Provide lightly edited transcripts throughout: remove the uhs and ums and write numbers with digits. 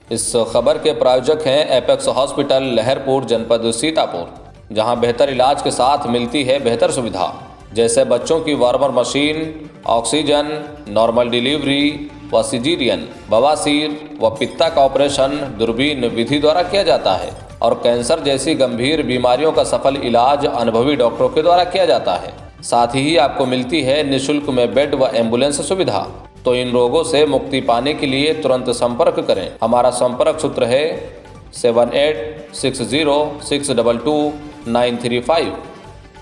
इस खबर के प्रायोजक हैं एपेक्स हॉस्पिटल लहरपुर जनपद सीतापुर, जहां बेहतर इलाज के साथ मिलती है बेहतर सुविधा, जैसे बच्चों की warmer machine, oxygen, normal delivery व सिजेरियन, बवासीर व पित्ता का ऑपरेशन दूरबीन विधि द्वारा किया जाता है और कैंसर जैसी गंभीर बीमारियों का सफल इलाज अनुभवी डॉक्टरों के द्वारा किया जाता है। साथ ही आपको मिलती है निःशुल्क में बेड व एम्बुलेंस सुविधा। तो इन रोगों से मुक्ति पाने के लिए तुरंत संपर्क करें। हमारा संपर्क सूत्र है 7860622935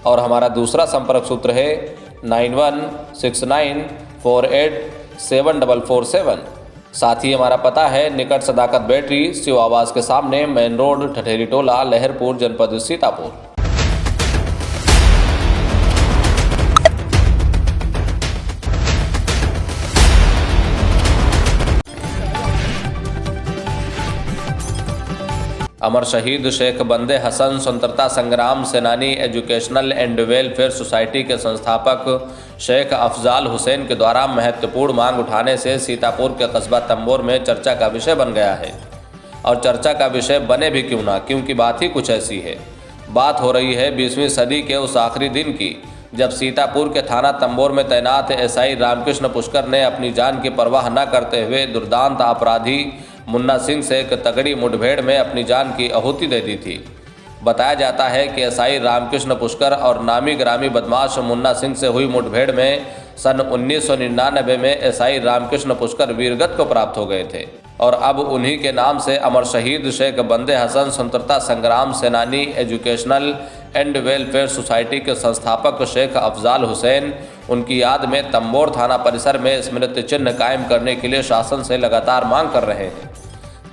और हमारा दूसरा संपर्क सूत्र है 9169487447। साथ ही हमारा पता है निकट सदाकत बैटरी, शिव आवास के सामने, मेन रोड, ठठेरी टोला, लहरपुर, जनपद सीतापुर। अमर शहीद शेख बंदे हसन स्वतंत्रता संग्राम सेनानी एजुकेशनल एंड वेलफेयर सोसाइटी के संस्थापक शेख अफजाल हुसैन के द्वारा महत्वपूर्ण मांग उठाने से सीतापुर के कस्बा तंबोर में चर्चा का विषय बन गया है। और चर्चा का विषय बने भी क्यों ना, क्योंकि बात ही कुछ ऐसी है। बात हो रही है 20वीं सदी के उस आखिरी दिन की, जब सीतापुर के थाना तंबोर में तैनात एसआई रामकृष्ण पुष्कर ने अपनी जान की परवाह न करते हुए दुर्दांत अपराधी मुन्ना सिंह से एक तगड़ी मुठभेड़ में अपनी जान की आहुति दे दी थी। बताया जाता है कि एसआई रामकृष्ण पुष्कर और नामी ग्रामी बदमाश मुन्ना सिंह से हुई मुठभेड़ में सन 1999 में एसआई रामकृष्ण पुष्कर वीरगति को प्राप्त हो गए थे और अब उन्हीं के नाम से अमर शहीद शेख बंदे हसन स्वतंत्रता संग्राम सेनानी एजुकेशनल एंड वेलफेयर सोसाइटी के संस्थापक शेख अफजाल हुसैन उनकी याद में तंबोर थाना परिसर में स्मृति चिन्ह कायम करने के लिए शासन से लगातार मांग कर रहे हैं।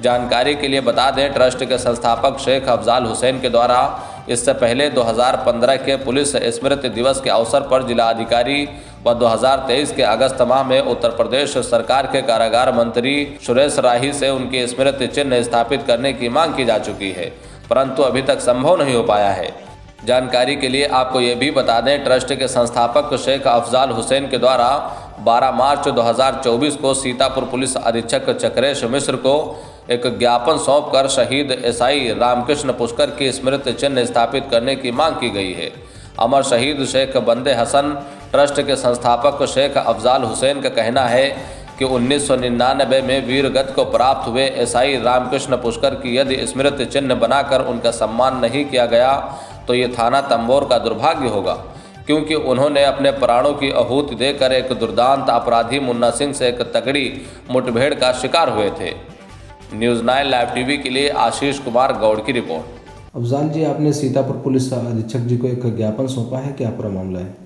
जानकारी के लिए बता दें, ट्रस्ट के संस्थापक शेख अफजाल हुसैन के द्वारा इससे पहले 2015 के पुलिस स्मृति दिवस के अवसर पर जिलाधिकारी व 2023 के अगस्त माह में उत्तर प्रदेश सरकार के कारागार मंत्री सुरेश राही से उनकी स्मृति चिन्ह स्थापित करने की मांग की जा चुकी है, परंतु अभी तक संभव नहीं हो पाया है। जानकारी के लिए आपको ये भी बता दें, ट्रस्ट के संस्थापक शेख अफजाल हुसैन के द्वारा 12 मार्च 2024 को सीतापुर पुलिस अधीक्षक चक्रेश मिश्र को एक ज्ञापन सौंपकर शहीद एसआई रामकृष्ण पुष्कर की स्मृति चिन्ह स्थापित करने की मांग की गई है। अमर शहीद शेख बंदे हसन ट्रस्ट के संस्थापक शेख अफजाल हुसैन का कहना है कि 1999 में वीरगति को प्राप्त हुए एसआई रामकृष्ण पुष्कर की यदि स्मृति चिन्ह बनाकर उनका सम्मान नहीं किया गया तो ये थाना तंबोर का दुर्भाग्य होगा, क्योंकि उन्होंने अपने प्राणों की आहुति देकर एक दुर्दांत अपराधी मुन्ना सिंह से एक तगड़ी मुठभेड़ का शिकार हुए थे। न्यूज़ 9 लाइव टीवी के लिए आशीष कुमार गौड़ की रिपोर्ट। अफजाल जी, आपने सीतापुर पुलिस अधीक्षक जी को एक ज्ञापन सौंपा है, क्या पूरा मामला है?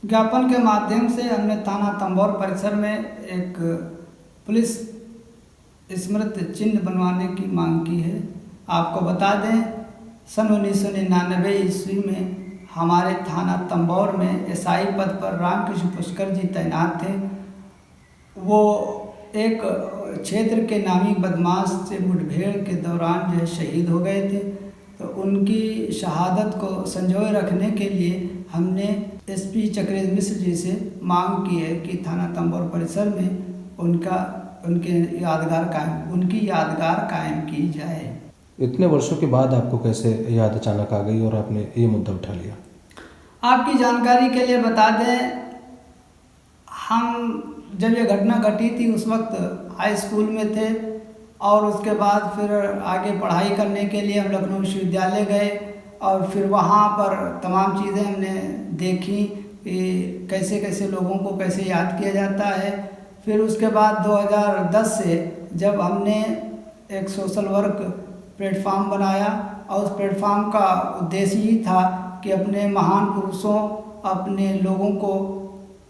ज्ञापन के माध्यम से हमने थाना तंबोर परिसर में एक पुलिस स्मृति चिन्ह बनवाने की मांग की है। आपको बता दें, सन 1999 ईस्वी में हमारे थाना तंबोर में एसआई पद पर रामकृष्ण पुष्कर जी तैनात थे। वो एक क्षेत्र के नामी बदमाश से मुठभेड़ के दौरान जो है शहीद हो गए थे। तो उनकी शहादत को संजोए रखने के लिए हमने एसपी चक्रेश मिश्र जी से मांग की है कि थाना तंबोर परिसर में उनकी यादगार कायम की जाए। इतने वर्षों के बाद आपको कैसे याद अचानक आ गई और आपने ये मुद्दा उठा लिया? आपकी जानकारी के लिए बता दें, हम जब ये घटना घटी थी उस वक्त हाई स्कूल में थे और उसके बाद फिर आगे पढ़ाई करने के लिए हम लखनऊ विश्वविद्यालय गए और फिर वहाँ पर तमाम चीज़ें हमने देखी कि कैसे कैसे लोगों को कैसे याद किया जाता है। फिर उसके बाद 2010 से जब हमने एक सोशल वर्क प्लेटफार्म बनाया और उस प्लेटफार्म का उद्देश्य ही था कि अपने महान पुरुषों, अपने लोगों को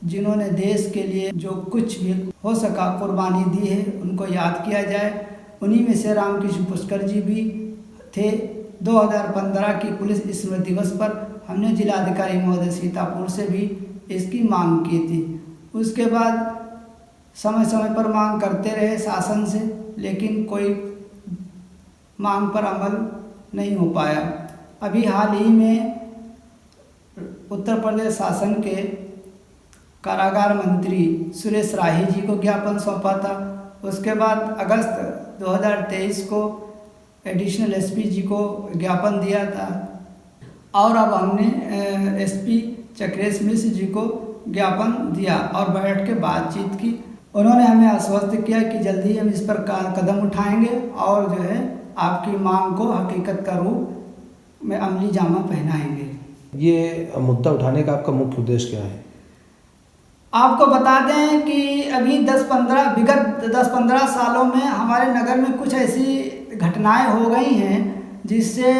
जिन्होंने देश के लिए जो कुछ भी हो सका कुर्बानी दी है उनको याद किया जाए। उन्हीं में से रामकृष्ण पुष्कर जी भी थे। 2015 की पुलिस स्मृति दिवस पर हमने जिलाधिकारी महोदय सीतापुर से भी इसकी मांग की थी। उसके बाद समय समय पर मांग करते रहे शासन से, लेकिन कोई मांग पर अमल नहीं हो पाया। अभी हाल ही में उत्तर प्रदेश शासन के कारागार मंत्री सुरेश राही जी को ज्ञापन सौंपा था। उसके बाद अगस्त 2023 को एडिशनल एसपी जी को ज्ञापन दिया था और अब हमने एसपी चक्रेश मिश्र जी को ज्ञापन दिया और बैठ के बातचीत की। उन्होंने हमें आश्वस्त किया कि जल्दी हम इस पर कदम उठाएंगे और जो है आपकी मांग को हकीकत का रूप में अमली जामा पहनाएंगे। ये मुद्दा उठाने का आपका मुख्य उद्देश्य क्या है? आपको बता दें कि अभी विगत 10-15 सालों में हमारे नगर में कुछ ऐसी घटनाएं हो गई हैं जिससे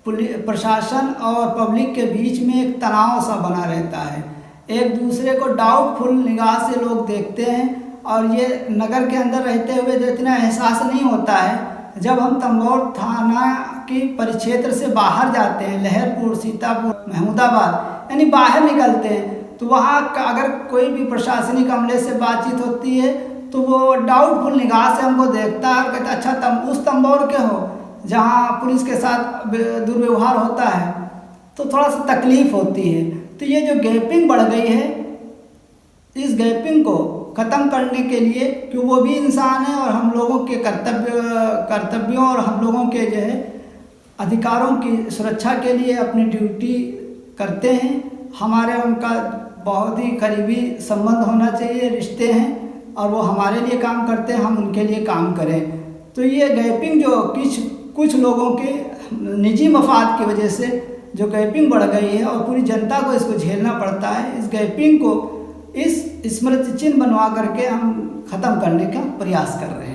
प्रशासन और पब्लिक के बीच में एक तनाव सा बना रहता है। एक दूसरे को डाउटफुल निगाह से लोग देखते हैं और ये नगर के अंदर रहते हुए जो इतना एहसास नहीं होता है। जब हम तंबौर थाना की परिक्षेत्र से बाहर जाते हैं, लहरपुर, सीतापुर, महमूदाबाद यानी बाहर निकलते हैं, तो वहाँ अगर कोई भी प्रशासनिक अमले से बातचीत होती है तो वो डाउटफुल निगाह से हमको देखता है और कहता अच्छा तुम उस तंबौर के हो जहाँ पुलिस के साथ दुर्व्यवहार होता है, तो थोड़ा सा तकलीफ होती है। तो ये जो गैपिंग बढ़ गई है, इस गैपिंग को ख़त्म करने के लिए कि वो भी इंसान है और हम लोगों के कर्तव्यों और हम लोगों के जो है अधिकारों की सुरक्षा के लिए अपनी ड्यूटी करते हैं। हमारे उनका बहुत ही करीबी संबंध होना चाहिए, रिश्ते हैं और वो हमारे लिए काम करते हैं, हम उनके लिए काम करें। तो ये गैपिंग जो कुछ लोगों के निजी मफाद की वजह से जो गैपिंग बढ़ गई है और पूरी जनता को इसको झेलना पड़ता है, इस गैपिंग को इस स्मृति चिन्ह बनवा करके हम ख़त्म करने का प्रयास कर रहे हैं।